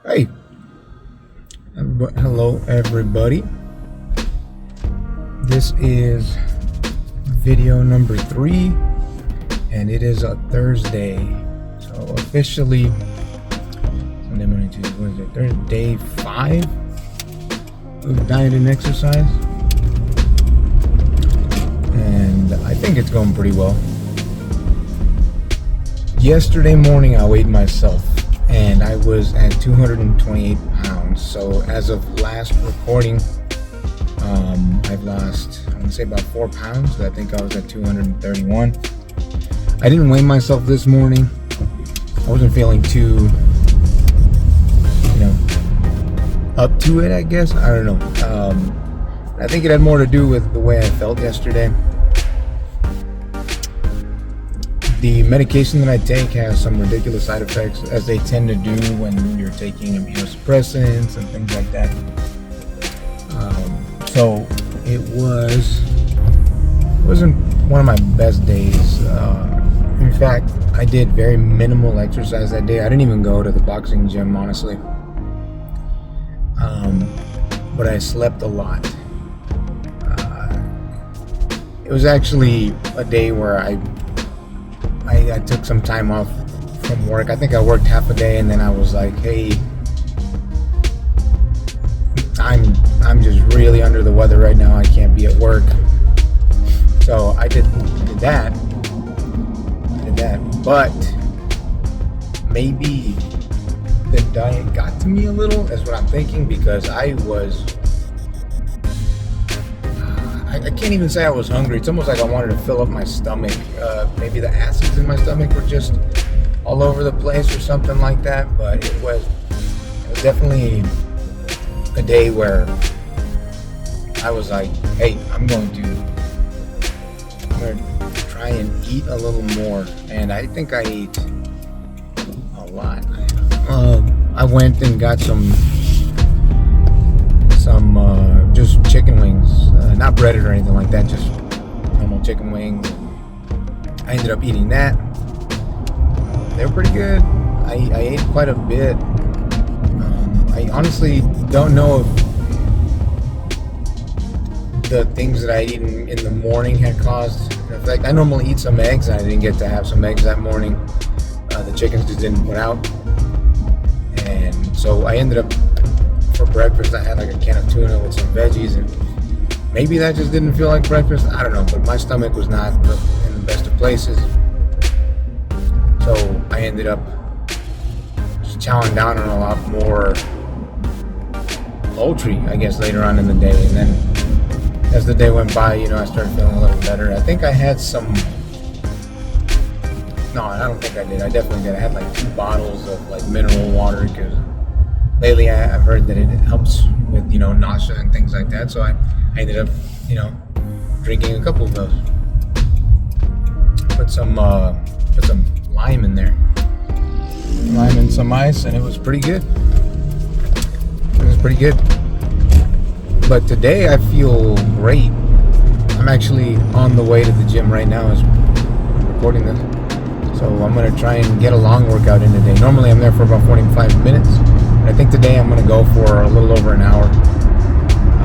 Hey, hello everybody. This is video number 3, and it is a Thursday. So officially, Sunday, Monday, Tuesday, Wednesday, Thursday, day 5 of diet and exercise, and I think it's going pretty well. Yesterday morning, I weighed myself, and I was at 228 pounds. So as of last recording, I've lost, I want to say about 4 pounds. I think I was at 231. I didn't weigh myself this morning. I wasn't feeling too, up to it, I guess. I don't know. I think it had more to do with the way I felt yesterday. The medication that I take has some ridiculous side effects, as they tend to do when you're taking immunosuppressants and things like that. So it wasn't one of my best days. In fact, I did very minimal exercise that day. I didn't even go to the boxing gym, honestly. But I slept a lot. It was actually a day where I took some time off from work. I think I worked half a day, and then I was like, hey, I'm just really under the weather right now. I can't be at work. So I did that. But maybe the diet got to me a little, is what I'm thinking, because I can't even say I was hungry. It's almost like I wanted to fill up my stomach. Maybe the acids in my stomach were just all over the place or something like that. But it was definitely a day where I was like, hey, I'm going to try and eat a little more. And I think I ate a lot. I went and got some just chicken wings, not breaded or anything like that, just normal chicken wings. I ended up eating that. They were pretty good. I ate quite a bit. I honestly don't know if the things that I ate in the morning had caused. In fact, I normally eat some eggs, and I didn't get to have some eggs that morning. The chickens just didn't put out, and so I ended up, for breakfast, I had like a can of tuna with some veggies, and maybe that just didn't feel like breakfast. I don't know, but my stomach was not in the best of places. So I ended up just chowing down on a lot more poultry, I guess, later on in the day. And then as the day went by, I started feeling a little better. I think I had some... No, I don't think I did. I definitely did. I had like 2 bottles of like mineral water, because lately I've heard that it helps with, nausea and things like that. So I ended up, drinking a couple of those. Put some lime in there. Lime and some ice, and it was pretty good. But today I feel great. I'm actually on the way to the gym right now as I'm recording this. So I'm going to try and get a long workout in today. Normally I'm there for about 45 minutes. I think today I'm going to go for a little over an hour.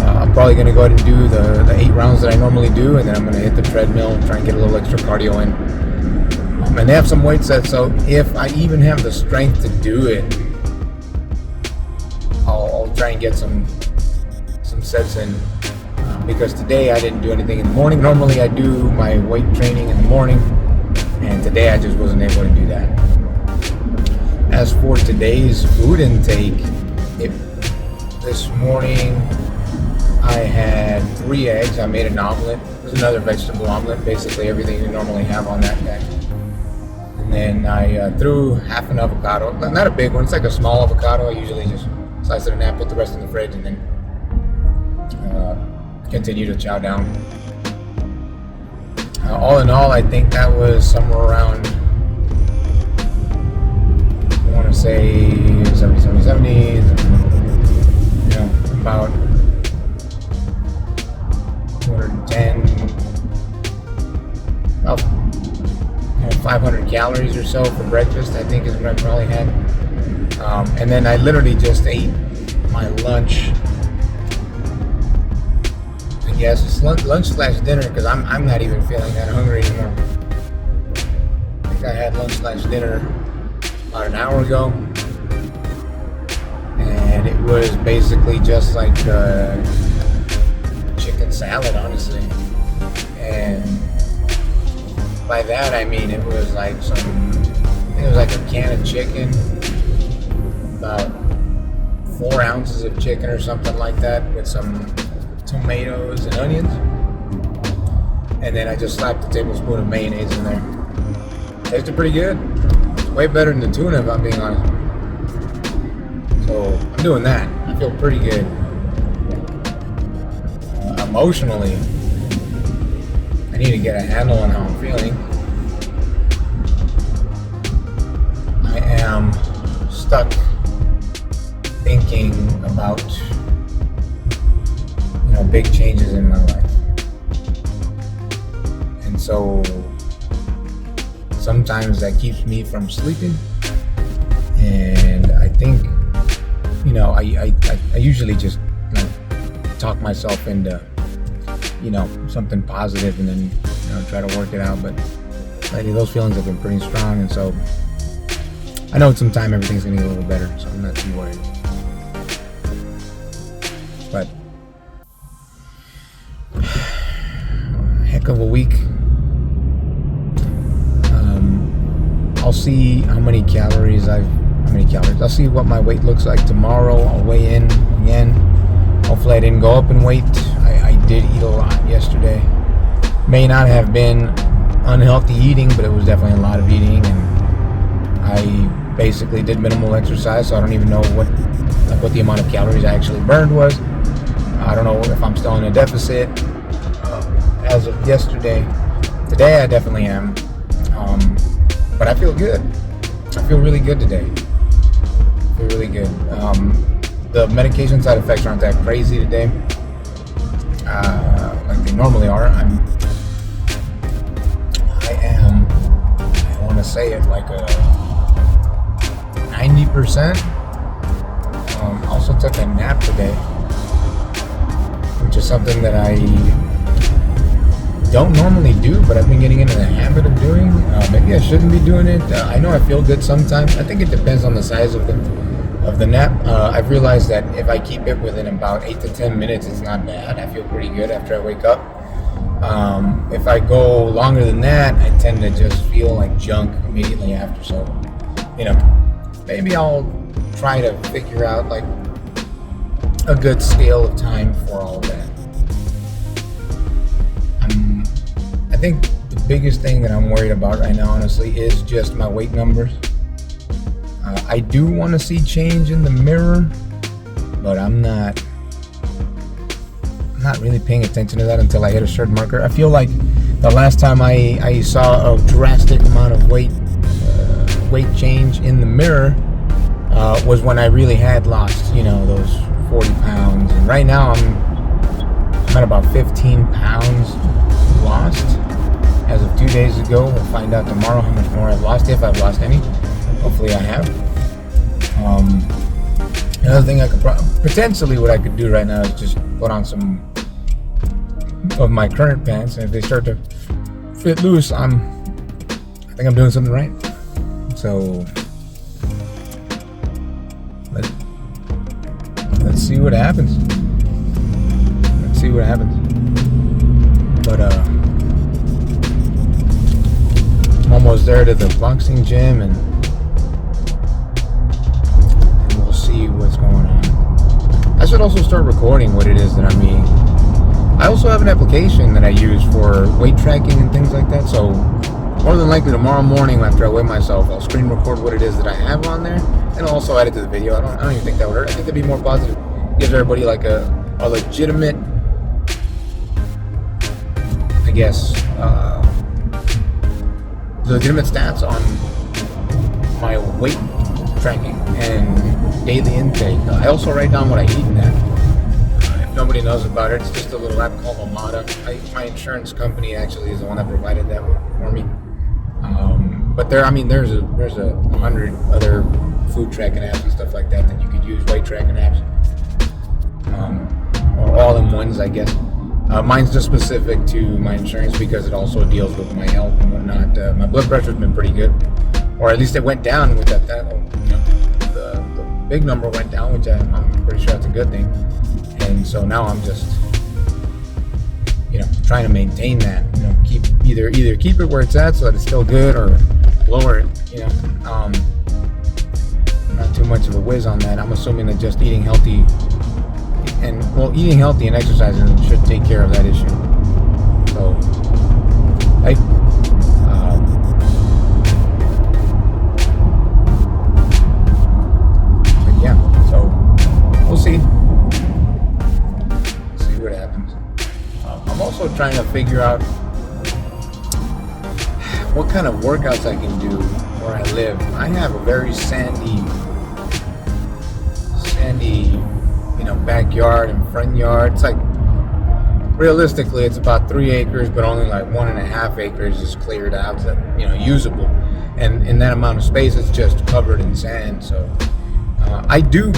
I'm probably going to go ahead and do the 8 rounds that I normally do, and then I'm going to hit the treadmill and try and get a little extra cardio in. And they have some weight sets, so if I even have the strength to do it, I'll try and get some sets in. Because today I didn't do anything in the morning. Normally I do my weight training in the morning, and today I just wasn't able to do that. As for today's food intake, this morning I had 3 eggs. I made an omelet. It was another vegetable omelet, basically everything you normally have on that guy. And then I threw half an avocado. Not a big one, it's like a small avocado. I usually just slice it in half, put the rest in the fridge, and then continue to chow down. All in all, I think that was somewhere around, I want to say 70, about 210, about 500 calories or so for breakfast, I think is what I probably had. And then I literally just ate my lunch. I guess it's lunch slash dinner because I'm not even feeling that hungry anymore. I think I had lunch slash dinner about an hour ago, and it was basically just like chicken salad, honestly. And by that I mean it was like a can of chicken, about 4 ounces of chicken or something like that, with some tomatoes and onions, and then I just slapped a tablespoon of mayonnaise in there. Tasted pretty good. It's way better than the tuna, if I'm being honest. So I'm doing that. I feel pretty good. Emotionally, I need to get a handle on how I'm feeling. I am stuck thinking about big changes in my life, and so sometimes that keeps me from sleeping. And I think I usually just talk myself into something positive, and then try to work it out. But lately those feelings have been pretty strong, and so I know in some time everything's gonna get a little better, so I'm not too worried. But heck of a week. I'll see how many calories. I'll see what my weight looks like tomorrow. I'll weigh in again. Hopefully I didn't go up in weight. I did eat a lot yesterday. May not have been unhealthy eating, but it was definitely a lot of eating, and I basically did minimal exercise, so I don't even know what the amount of calories I actually burned was. I don't know if I'm still in a deficit as of yesterday. Today I definitely am, but I feel good. I feel really good today. I feel really good. The medication side effects aren't that crazy today, like they normally are. I want to say it like a 90%. Also took a nap today, which is something that I don't normally do, but I've been getting into the habit of doing. Maybe I shouldn't be doing it. I know I feel good sometimes. I think it depends on the size of the nap. I've realized that if I keep it within about 8 to 10 minutes, it's not bad. I feel pretty good after I wake up. If I go longer than that, I tend to just feel like junk immediately after. So, maybe I'll try to figure out like a good scale of time for all of that. I think the biggest thing that I'm worried about right now, honestly, is just my weight numbers. I do want to see change in the mirror, but I'm not really paying attention to that until I hit a certain marker. I feel like the last time I saw a drastic amount of weight change in the mirror was when I really had lost, those 40 pounds. And right now I'm at about 15 pounds lost as of 2 days ago. We'll find out tomorrow how much more I've lost, if I've lost any. Hopefully I have. Another thing potentially what I could do right now is just put on some of my current pants, and if they start to fit loose, I think I'm doing something right. So let's see what happens. But I'm almost there to the boxing gym, and we'll see what's going on. I should also start recording what it is that I'm eating. I also have an application that I use for weight tracking and things like that, so more than likely tomorrow morning after I weigh myself, I'll screen record what it is that I have on there, and I'll also add it to the video. I don't even think that would hurt. I think that'd be more positive. Gives everybody like a legitimate, I guess, legitimate stats on my weight tracking and daily intake. I also write down what I eat in that. If nobody knows about it, it's just a little app called Omada. My insurance company actually is the one that provided that for me. But there's a 100 other food tracking apps and stuff like that, then you could use weight tracking apps, or all-in-ones, I guess. Mine's just specific to my insurance because it also deals with my health and whatnot. My blood pressure's been pretty good, or at least it went down with that. The big number went down, which I'm pretty sure that's a good thing. And so now I'm just, trying to maintain that. Keep either keep it where it's at so that it's still good, or lower it. Not too much of a whiz on that. I'm assuming that just eating healthy and exercising should take care of that issue. So, but yeah. So we'll see. See what happens. I'm also trying to figure out what kind of workouts I can do where I live. I have a very sandy, backyard and front yard. It's like, realistically, it's about 3 acres, but only like 1.5 acres is cleared out, usable. And in that amount of space, it's just covered in sand. So I do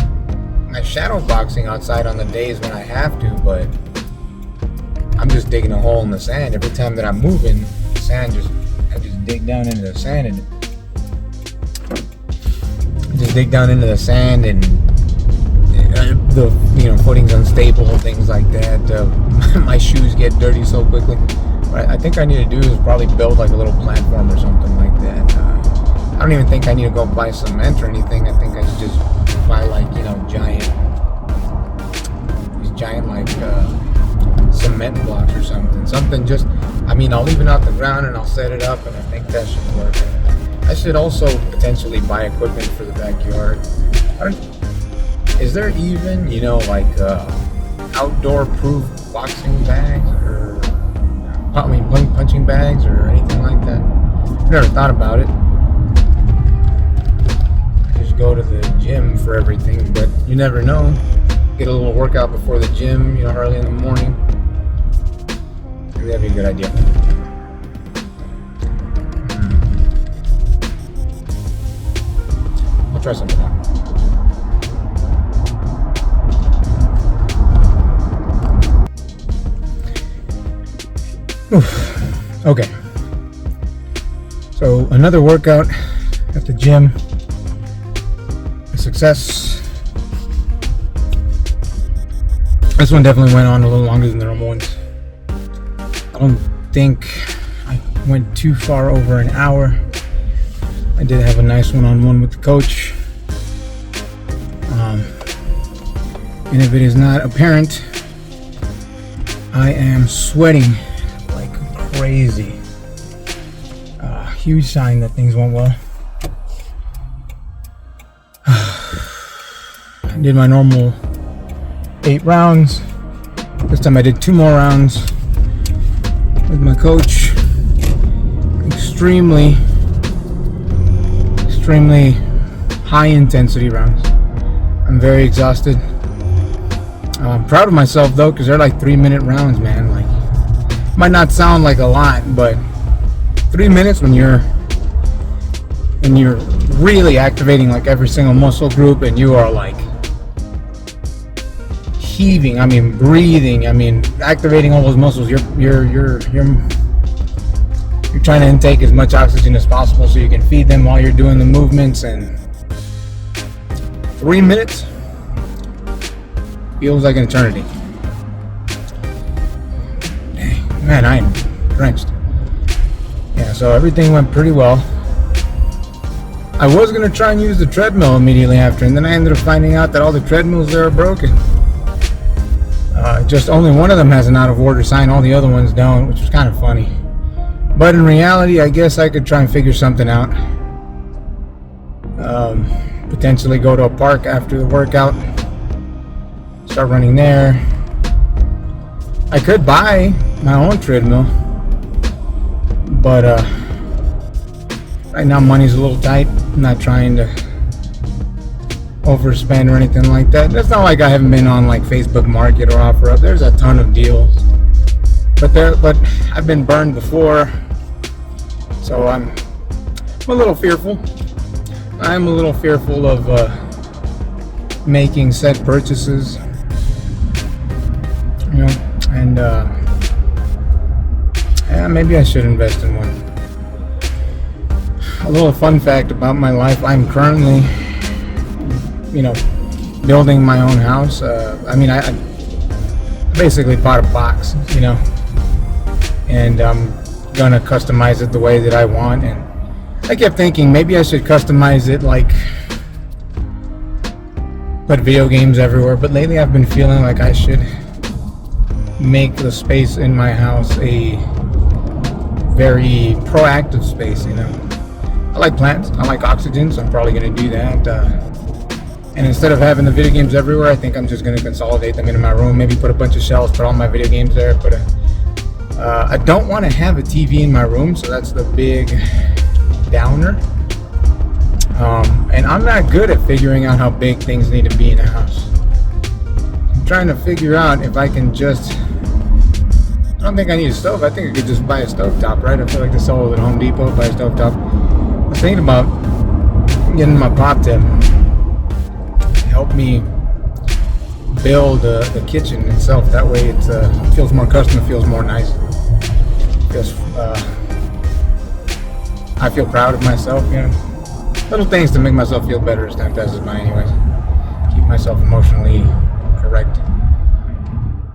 my shadow boxing outside on the days when I have to, but I'm just digging a hole in the sand every time that I'm moving. I just dig down into the sand and the footing's unstable, things like that. My shoes get dirty so quickly. What I think I need to do is probably build like a little platform or something like that. I don't even think I need to go buy cement or anything. I think I should just buy like giant like cement blocks or something. Just, I'll leave it out the ground and I'll set it up, and I think that should work. I should also potentially buy equipment for the backyard. Is there even, outdoor proof boxing bags or punching bags or anything like that? I've never thought about it. I just go to the gym for everything, but you never know. Get a little workout before the gym, early in the morning. Maybe that'd be a good idea. I'll try something out. Oof. Okay. So another workout at the gym. A success. This one definitely went on a little longer than the normal ones. I don't think I went too far over an hour. I did have a nice one-on-one with the coach. And if it is not apparent, I am sweating like crazy. Huge sign that things went well. I did my normal 8 rounds. This time I did 2 more rounds with my coach. Extremely high intensity rounds. I'm very exhausted. I'm proud of myself though, because they're like 3-minute rounds, man. Like, might not sound like a lot, but 3 minutes when you're really activating like every single muscle group, and you are like heaving, breathing, activating all those muscles. You're trying to intake as much oxygen as possible so you can feed them while you're doing the movements. And 3 minutes feels like an eternity. Dang, man, I'm drenched. Yeah, so everything went pretty well. I was gonna try and use the treadmill immediately after, and then I ended up finding out that all the treadmills there are broken. Just only one of them has an out of order sign, all the other ones don't, which was kind of funny. But in reality, I guess I could try and figure something out. Potentially go to a park after the workout, start running there. I could buy my own treadmill, but right now money's a little tight. I'm not trying to overspend or anything like that. It's not like I haven't been on like Facebook Market or OfferUp. There's a ton of deals, but I've been burned before, so I'm a little fearful. I'm a little fearful of making said purchases, and yeah, maybe I should invest in one. A little fun fact about my life: I'm currently, building my own house. I basically bought a box, and I'm gonna customize it the way that I want. And I kept thinking maybe I should customize it, like put video games everywhere. But lately I've been feeling like I should make the space in my house a very proactive space. I like plants, I like oxygen, so I'm probably gonna do that. And instead of having the video games everywhere, I think I'm just gonna consolidate them into my room. Maybe put a bunch of shelves, put all my video games there. I don't want to have a TV in my room, so that's the big downer. And I'm not good at figuring out how big things need to be in a house. I'm trying to figure out if I can just... I don't think I need a stove. I think I could just buy a stovetop, right? I feel like they sell it at Home Depot, buy a stovetop. I was thinking about getting my pop to help me build the kitchen itself. That way it feels more custom, it feels more nice. I feel proud of myself, Little things to make myself feel better as time passes by anyways. Keep myself emotionally correct.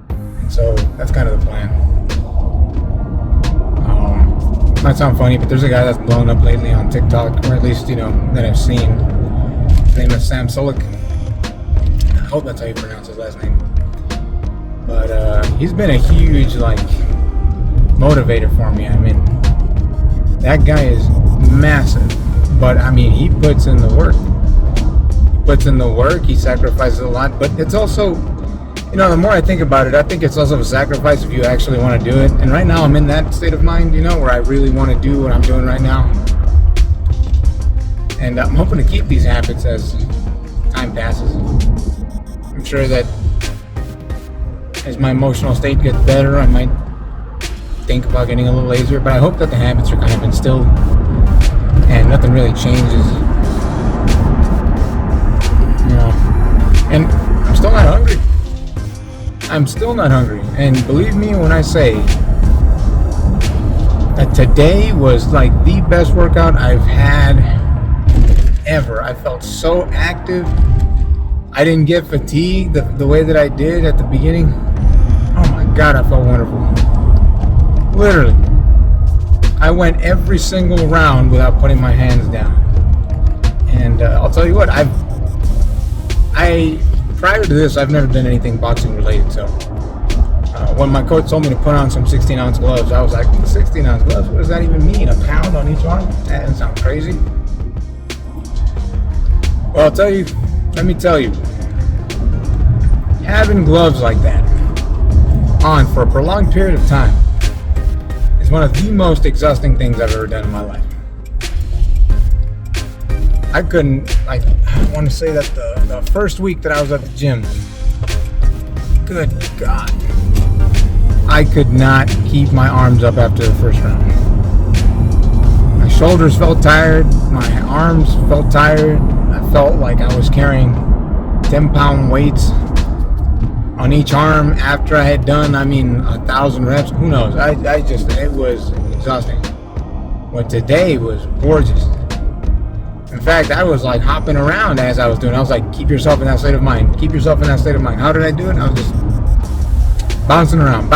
And so that's kind of the plan. Might sound funny, but there's a guy that's blown up lately on TikTok, or at least, that I've seen. His name is Sam Solik. I hope that's how you pronounce his last name. But he's been a huge, motivator for me. That guy is massive, but he puts in the work. He sacrifices a lot, but it's also, the more I think about it, I think it's also a sacrifice if you actually want to do it. And right now I'm in that state of mind, where I really want to do what I'm doing right now. And I'm hoping to keep these habits as time passes. I'm sure that as my emotional state gets better, I might think about getting a little lazier, but I hope that the habits are kind of instilled and nothing really changes. And I'm still not hungry. And believe me when I say that today was like the best workout I've had ever. I felt so active. I didn't get fatigued the way that I did at the beginning. Oh my God, I felt wonderful. Literally. I went every single round without putting my hands down. And I'll tell you what, prior to this, I've never done anything boxing related. So when my coach told me to put on some 16-ounce gloves, I was like, 16-ounce gloves? What does that even mean? A pound on each arm? That doesn't sound crazy. Well, let me tell you, having gloves like that on for a prolonged period of time is one of the most exhausting things I've ever done in my life. I want to say that the first week that I was at the gym, good God, I could not keep my arms up after the first round. My shoulders felt tired, my arms felt tired. I felt like I was carrying 10-pound weights on each arm after I had done, 1,000 reps. Who knows? It was exhausting. But today was gorgeous. In fact, I was like hopping around as I was doing it. I was like, keep yourself in that state of mind. Keep yourself in that state of mind. How did I do it? I was just bouncing around.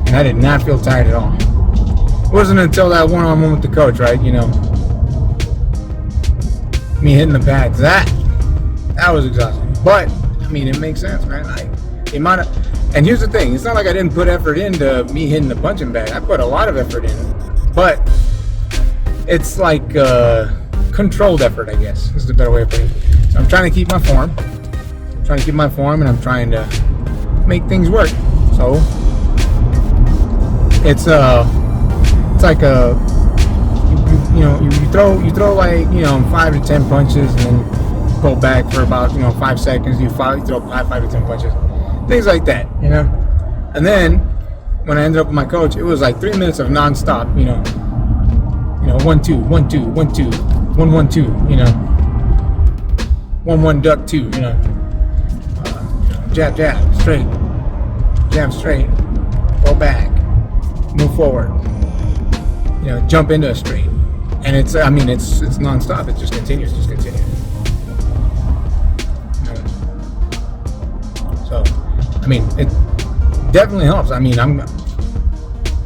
And I did not feel tired at all. It wasn't until that one-on-one with the coach, right? Me hitting the pads. That was exhausting. But, it makes sense, man. And here's the thing. It's not like I didn't put effort into me hitting the punching bag. I put a lot of effort in. But it's like controlled effort, I guess. This is a better way of putting it. So I'm trying to keep my form. And I'm trying to make things work. So it's like you throw like 5 to 10 punches and then go back for about 5 seconds. You throw 5 to 10 punches, things like that, And then when I ended up with my coach, it was like 3 minutes of nonstop, 1, 2, 1, 2, 1, 2, 1-1-2, you know, 1-1 duck 2, you know, jab, straight, jab, straight, go back, move forward, you know, jump into a straight. And it's nonstop. It just continues. You know? So, I mean, it definitely helps. I mean,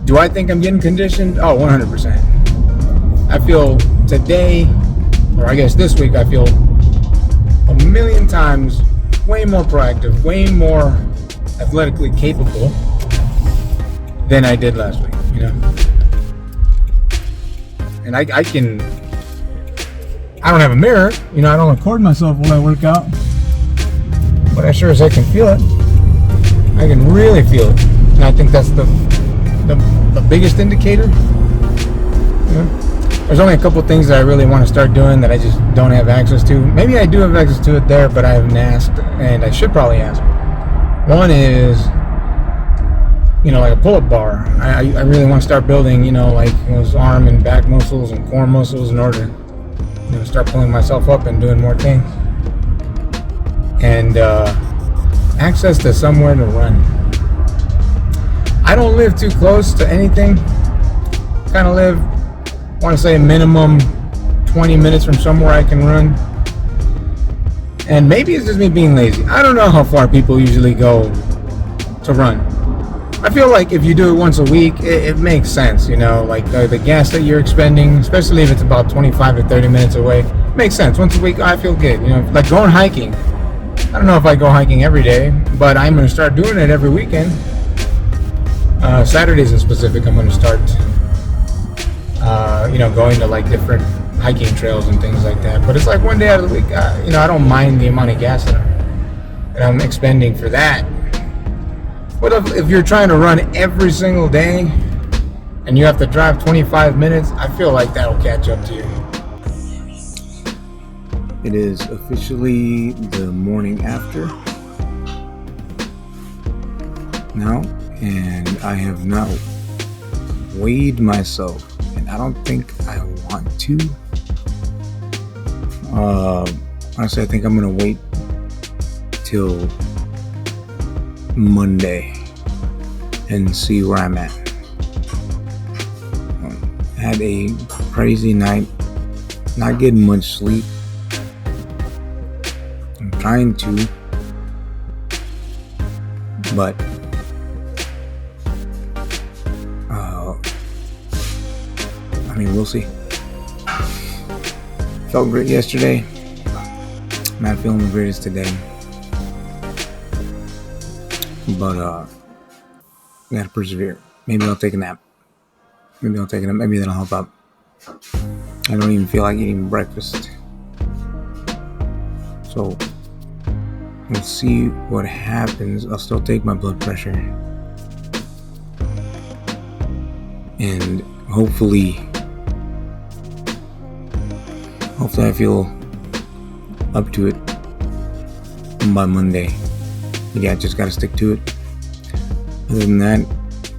do I think I'm getting conditioned? Oh, 100%. I feel today, or I guess this week, I feel a million times way more proactive, way more athletically capable than I did last week, you know? And I don't have a mirror, you know, I don't record myself when I work out, but I sure as heck can feel it. I can really feel it. And I think that's the biggest indicator. You know? There's only a couple things that I really want to start doing that I just don't have access to. Maybe I do have access to it there, but I haven't asked, and I should probably ask. One is, you know, like a pull-up bar. I really want to start building, you know, like those arm and back muscles and core muscles in order to, you know, start pulling myself up and doing more things. And access to somewhere to run. I don't live too close to anything. Kind of live, I want to say, a minimum 20 minutes from somewhere I can run. And maybe it's just me being lazy. I don't know how far people usually go to run. I feel like if you do it once a week, it makes sense, you know, like the gas that you're expending, especially if it's about 25 to 30 minutes away, makes sense. Once a week, I feel good, you know, like going hiking. I don't know if I go hiking every day, but I'm going to start doing it every weekend. Saturdays in specific, I'm going to start, you know, going to like different hiking trails and things like that. But it's like one day out of the week, you know, I don't mind the amount of gas that I'm expending for that. What if you're trying to run every single day and you have to drive 25 minutes? I feel like that'll catch up to you. It is officially the morning after now, and I have not weighed myself, and I don't think I want to. Honestly, I think I'm gonna wait till Monday and see where I'm at. Had a crazy night, not getting much sleep. I'm trying to, but I mean, we'll see. Felt great yesterday. Not feeling the greatest today. But I gotta persevere. Maybe I'll take a nap. Maybe that'll help out. I don't even feel like eating breakfast. So we'll see what happens. I'll still take my blood pressure. And hopefully I feel up to it by Monday. Yeah, just gotta stick to it. Other than that,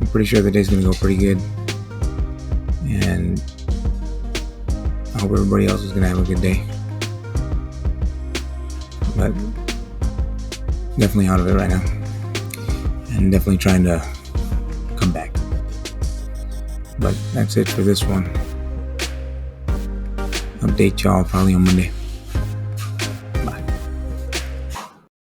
I'm pretty sure the day's gonna go pretty good. And I hope everybody else is gonna have a good day. But definitely out of it right now. And definitely trying to come back. But that's it for this one. Update y'all probably on Monday.